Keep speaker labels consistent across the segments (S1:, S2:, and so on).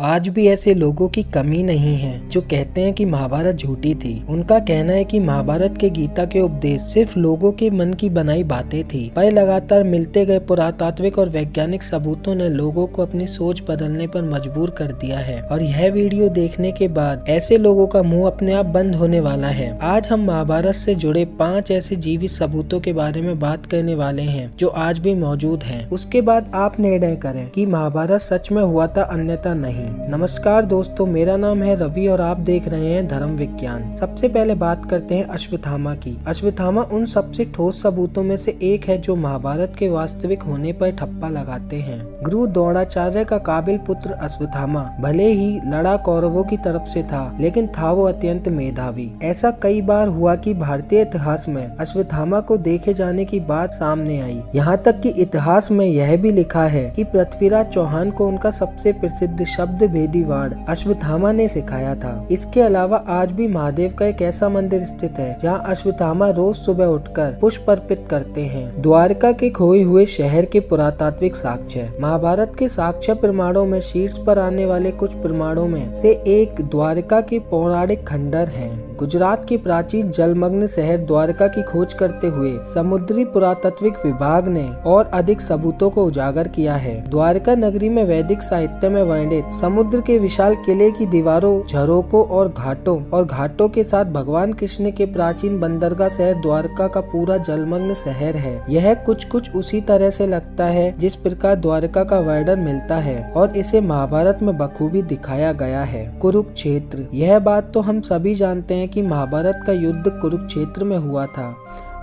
S1: आज भी ऐसे लोगों की कमी नहीं है जो कहते हैं कि महाभारत झूठी थी। उनका कहना है कि महाभारत के गीता के उपदेश सिर्फ लोगों के मन की बनाई बातें थी, पर लगातार मिलते गए पुरातात्विक और वैज्ञानिक सबूतों ने लोगों को अपनी सोच बदलने पर मजबूर कर दिया है। और यह वीडियो देखने के बाद ऐसे लोगों का मुंह अपने आप बंद होने वाला है। आज हम महाभारत से जुड़े 5 ऐसे जीवित सबूतों के बारे में बात करने वाले हैं जो आज भी मौजूद हैं। उसके बाद आप निर्णय करें कि महाभारत सच में हुआ था अन्यथा नहीं। नमस्कार दोस्तों, मेरा नाम है रवि और आप देख रहे हैं धर्म विज्ञान। सबसे पहले बात करते हैं अश्वत्थामा की। अश्वत्थामा उन सबसे ठोस सबूतों में से एक है जो महाभारत के वास्तविक होने पर ठप्पा लगाते हैं। गुरु द्रोणाचार्य का काबिल पुत्र अश्वत्थामा भले ही लड़ा कौरवों की तरफ से था, लेकिन था वो अत्यंत मेधावी। ऐसा कई बार हुआ कि भारतीय इतिहास में अश्वत्थामा को देखे जाने की बात सामने आई। यहाँ तक कि इतिहास में यह भी लिखा है कि पृथ्वीराज चौहान को उनका सबसे प्रसिद्ध शब्द भेदी वाण अश्वत्थामा ने सिखाया था। इसके अलावा आज भी महादेव का एक ऐसा मंदिर स्थित है जहाँ अश्वत्थामा रोज सुबह उठकर पुष्प अर्पित करते हैं। द्वारका के खोए हुए शहर के पुरातात्विक साक्ष्य। महाभारत के साक्ष्य प्रमाणों में शीर्ष पर आने वाले कुछ प्रमाणों में से एक द्वारका के पौराणिक खंडर हैं। गुजरात के प्राचीन जलमग्न शहर द्वारका की खोज करते हुए समुद्री पुरातात्विक विभाग ने और अधिक सबूतों को उजागर किया है। द्वारका नगरी में वैदिक साहित्य में वर्णित समुद्र के विशाल किले की दीवारों, झरोकों और घाटों के साथ भगवान कृष्ण के प्राचीन बंदरगाह शहर द्वारका का पूरा जलमग्न शहर है। यह कुछ उसी तरह से लगता है जिस प्रकार द्वारका का वर्णन मिलता है और इसे महाभारत में बखूबी दिखाया गया है। कुरुक्षेत्र। यह बात तो हम सभी जानते हैं कि महाभारत का युद्ध कुरुक्षेत्र में हुआ था,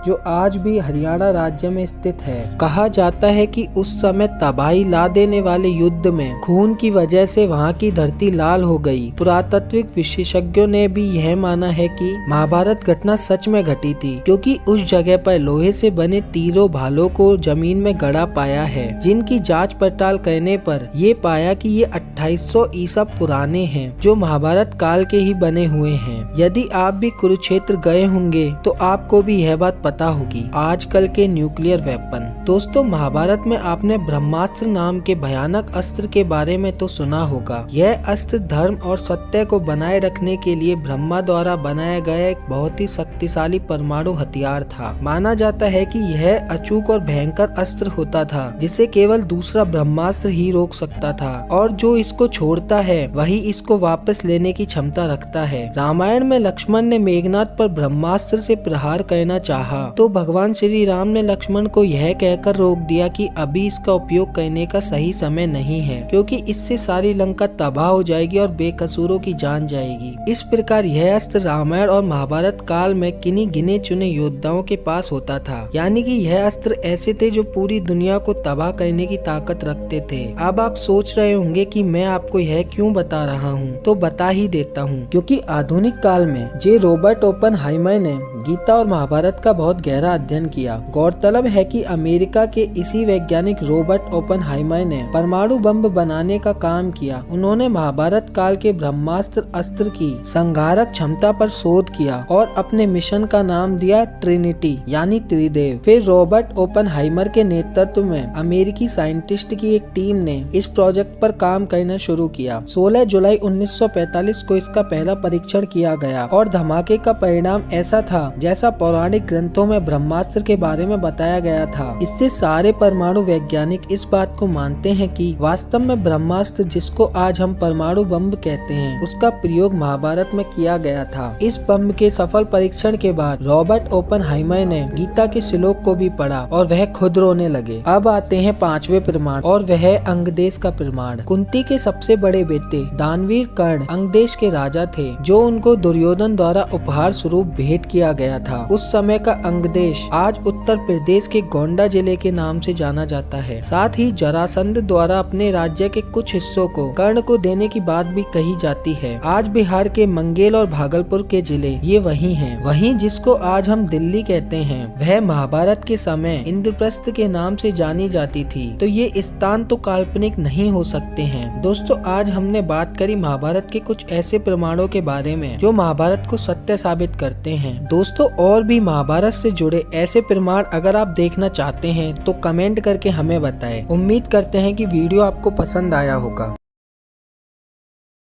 S1: जो आज भी हरियाणा राज्य में स्थित है। कहा जाता है कि उस समय तबाही ला देने वाले युद्ध में खून की वजह से वहां की धरती लाल हो गई। पुरातात्विक विशेषज्ञों ने भी यह माना है कि महाभारत घटना सच में घटी थी, क्योंकि उस जगह पर लोहे से बने तीरों भालों को जमीन में गड़ा पाया है, जिनकी जांच पड़ताल करने पर ये पाया कि ये 2800 ईसा पुराने हैं, जो महाभारत काल के ही बने हुए हैं। यदि आप भी कुरुक्षेत्र गए होंगे तो आपको भी यह बात पता होगी। आजकल के न्यूक्लियर वेपन। दोस्तों, महाभारत में आपने ब्रह्मास्त्र नाम के भयानक अस्त्र के बारे में तो सुना होगा। यह अस्त्र धर्म और सत्य को बनाए रखने के लिए ब्रह्मा द्वारा बनाया गया एक बहुत ही शक्तिशाली परमाणु हथियार था। माना जाता है कि यह अचूक और भयंकर अस्त्र होता था, जिसे केवल दूसरा ब्रह्मास्त्र ही रोक सकता था, और जो इसको छोड़ता है वही इसको वापस लेने की क्षमता रखता है। रामायण में लक्ष्मण ने मेघनाद पर ब्रह्मास्त्र से प्रहार करना चाहा, तो भगवान श्री राम ने लक्ष्मण को यह कहकर रोक दिया कि अभी इसका उपयोग करने का सही समय नहीं है, क्योंकि इससे सारी लंका तबाह हो जाएगी और बेकसूरों की जान जाएगी। इस प्रकार यह अस्त्र रामायण और महाभारत काल में किन्हीं गिने चुने योद्धाओं के पास होता था। यानी कि यह अस्त्र ऐसे थे जो पूरी दुनिया को तबाह करने की ताकत रखते थे। अब आप सोच रहे होंगे कि मैं आपको यह क्यों बता रहा हूँ, तो बता ही देता हूँ। क्योंकि आधुनिक काल में रॉबर्ट ओपेनहाइमर ने गीता और महाभारत का बहुत गहरा अध्ययन किया। गौरतलब है कि अमेरिका के इसी वैज्ञानिक रॉबर्ट ओपेनहाइमर ने परमाणु बम बनाने का काम किया। उन्होंने महाभारत काल के ब्रह्मास्त्र अस्त्र की संहारक क्षमता पर शोध किया और अपने मिशन का नाम दिया ट्रिनिटी, यानी त्रिदेव। फिर रॉबर्ट ओपेनहाइमर के नेतृत्व में अमेरिकी साइंटिस्ट की एक टीम ने इस प्रोजेक्ट पर काम करना शुरू किया। 16 जुलाई 1945 को इसका पहला परीक्षण किया गया और धमाके का परिणाम ऐसा था जैसा पौराणिक ग्रंथों में ब्रह्मास्त्र के बारे में बताया गया था। इससे सारे परमाणु वैज्ञानिक इस बात को मानते हैं कि वास्तव में ब्रह्मास्त्र, जिसको आज हम परमाणु बम कहते हैं, उसका प्रयोग महाभारत में किया गया था। इस बम के सफल परीक्षण के बाद रॉबर्ट ओपेनहाइमर ने गीता के श्लोक को भी पढ़ा और वह खुद रोने लगे। अब आते हैं 5वें प्रमाण, और वह है अंगदेश का प्रमाण। कुंती के सबसे बड़े बेटे दानवीर कर्ण अंगदेश के राजा थे, जो उनको दुर्योधन द्वारा उपहार स्वरूप भेंट किया गया था। उस समय का अंगदेश आज उत्तर प्रदेश के गोंडा जिले के नाम से जाना जाता है। साथ ही जरासंध द्वारा अपने राज्य के कुछ हिस्सों को कर्ण को देने की बात भी कही जाती है। आज बिहार के मंगेल और भागलपुर के जिले ये वही हैं। वहीं जिसको आज हम दिल्ली कहते हैं, वह महाभारत के समय इंद्रप्रस्थ के नाम से जानी जाती थी। तो ये स्थान तो काल्पनिक नहीं हो सकते हैं। दोस्तों, आज हमने बात करी महाभारत के कुछ ऐसे प्रमाणों के बारे में जो महाभारत को सत्य साबित करते हैं। दोस्तों, और भी महाभारत से जुड़े ऐसे प्रमाण अगर आप देखना चाहते हैं तो कमेंट करके हमें बताएं। उम्मीद करते हैं कि वीडियो आपको पसंद आया होगा।